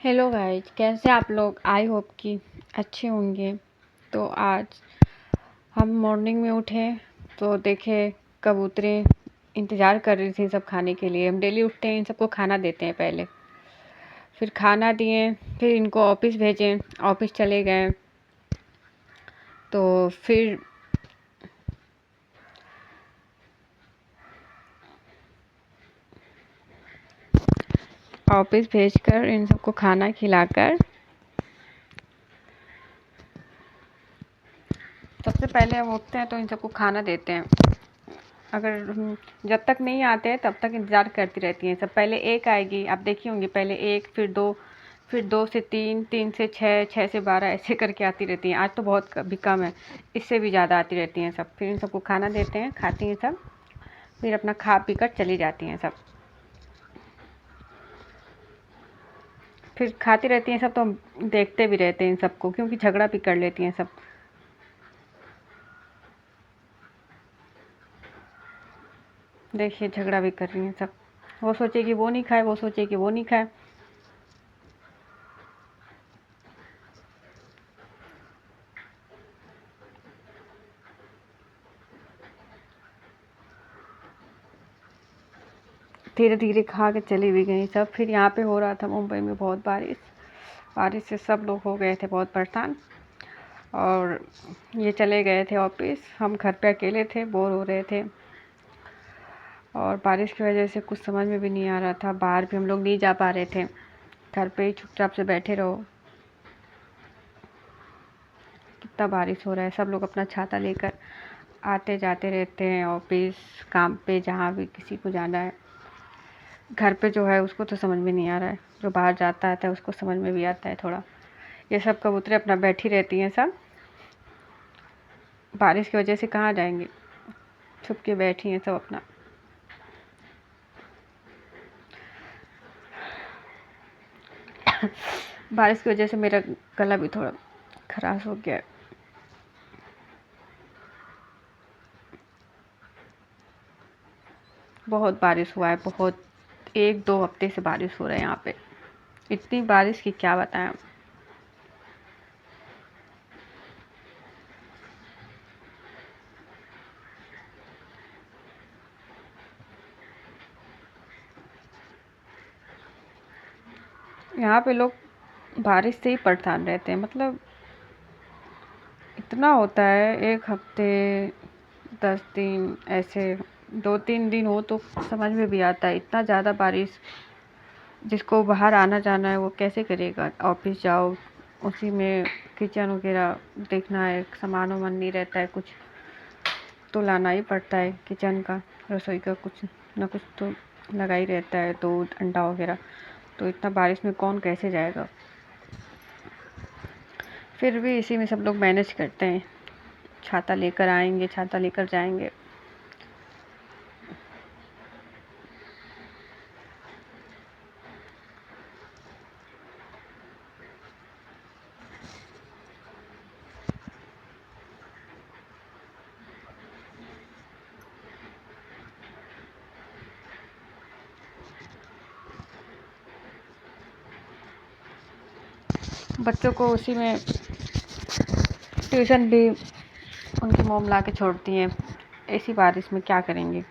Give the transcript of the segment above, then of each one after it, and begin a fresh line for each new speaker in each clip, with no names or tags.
Hello guys, कैसे आप लोग। आई होप कि अच्छे होंगे। तो आज हम मॉर्निंग में उठे तो देखे कबूतरें इंतज़ार कर रही थी सब खाने के लिए। हम डेली उठते हैं, इन सबको खाना देते हैं पहले, फिर खाना दिए, फिर इनको ऑफिस भेजें, ऑफिस चले गए। तो फिर ऑफिस भेजकर इन सबको खाना खिलाकर सबसे पहले हम उठते हैं तो इन सबको खाना देते हैं। अगर जब तक नहीं आते हैं तब तक इंतज़ार करती रहती हैं सब। पहले एक आएगी, आप देखी होंगी, पहले एक, फिर दो से तीन, तीन से छः, छः से 12, ऐसे करके आती रहती हैं। आज तो बहुत भी कम है, इससे भी ज़्यादा आती रहती हैं सब। फिर इन सबको खाना देते हैं, खाती हैं सब, फिर अपना खा पी कर चली जाती हैं सब। फिर खाती रहती हैं सब, तो हम देखते भी रहते हैं इन सबको, क्योंकि झगड़ा भी कर लेती हैं सब। देखिए झगड़ा भी कर रही हैं सब, वो सोचे कि वो नहीं खाए, वो सोचे कि वो नहीं खाए। धीरे धीरे खा के चली भी गई सब। फिर यहाँ पे हो रहा था मुंबई में बहुत बारिश, बारिश से सब लोग हो गए थे बहुत परेशान, और ये चले गए थे ऑफिस। हम घर पे अकेले थे, बोर हो रहे थे, और बारिश की वजह से कुछ समझ में भी नहीं आ रहा था। बाहर भी हम लोग नहीं जा पा रहे थे, घर पे ही चुपचाप से बैठे रहो। कितना बारिश हो रहा है, सब लोग अपना छाता लेकर आते जाते रहते हैं ऑफिस, काम पे, जहाँ भी किसी को जाना है। घर पे जो है उसको तो समझ में नहीं आ रहा है, जो बाहर जाता है उसको समझ में भी आता है थोड़ा। ये सब कबूतरें अपना बैठी रहती हैं सब, बारिश की वजह से कहाँ जाएंगी, छुप के बैठी हैं सब अपना। बारिश की वजह से मेरा गला भी थोड़ा खराश हो गया है। बहुत बारिश हुआ है, बहुत, 1-2 हफ्ते से बारिश हो रहा है यहाँ पे। इतनी बारिश की क्या बताएं। यहाँ पे लोग बारिश से ही परेशान रहते हैं, मतलब इतना होता है, 1 हफ्ते, 10 दिन, ऐसे 2-3 दिन हो तो समझ में भी आता है। इतना ज़्यादा बारिश, जिसको बाहर आना जाना है वो कैसे करेगा। ऑफिस जाओ, उसी में किचन वगैरह देखना है, सामान वामान नहीं रहता है, कुछ तो लाना ही पड़ता है किचन का, रसोई का कुछ ना कुछ तो लगा ही रहता है, दूध, अंडा वगैरह। तो इतना बारिश में कौन कैसे जाएगा। फिर भी इसी में सब लोग मैनेज करते हैं, छाता लेकर आएंगे, छाता लेकर जाएंगे। बच्चों को उसी में ट्यूशन भी उनकी मॉम ला के छोड़ती हैं। ऐसी बारिश में क्या करेंगे।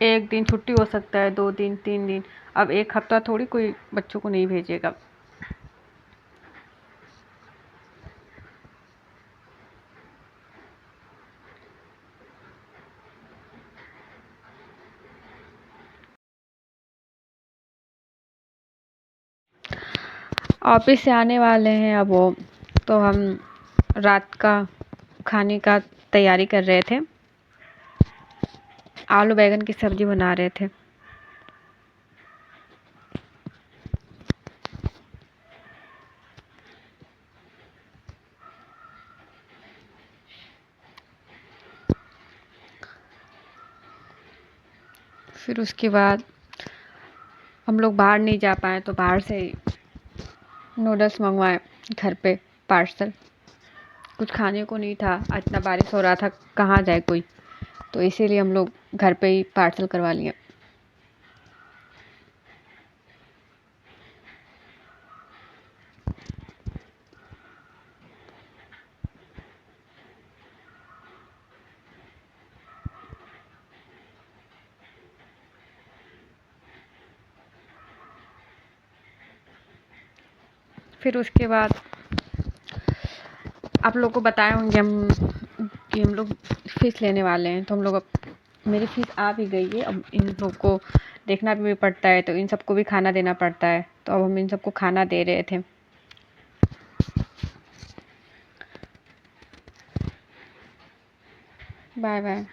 1 दिन छुट्टी हो सकता है, 2 दिन, 3 दिन। अब 1 हफ्ता थोड़ी कोई बच्चों को नहीं भेजेगा। ऑफिस से आने वाले हैं अब वो, तो हम रात का खाने का तैयारी कर रहे थे। आलू बैंगन की सब्जी बना रहे थे। फिर उसके बाद हम लोग बाहर नहीं जा पाए, तो बाहर से नूडल्स मंगवाए घर पे, पार्सल। कुछ खाने को नहीं था, इतना बारिश हो रहा था, कहाँ जाए कोई, तो इसीलिए हम लोग घर पे ही पार्सल करवा लिए। फिर उसके बाद आप लोग को बताए होंगे कि हम लोग फ़िश लेने वाले हैं, तो हम लोग अब मेरी फ़िश आ भी गई है। अब इन लोग को देखना भी पड़ता है, तो इन सबको भी खाना देना पड़ता है। तो अब हम इन सबको खाना दे रहे थे। Bye bye.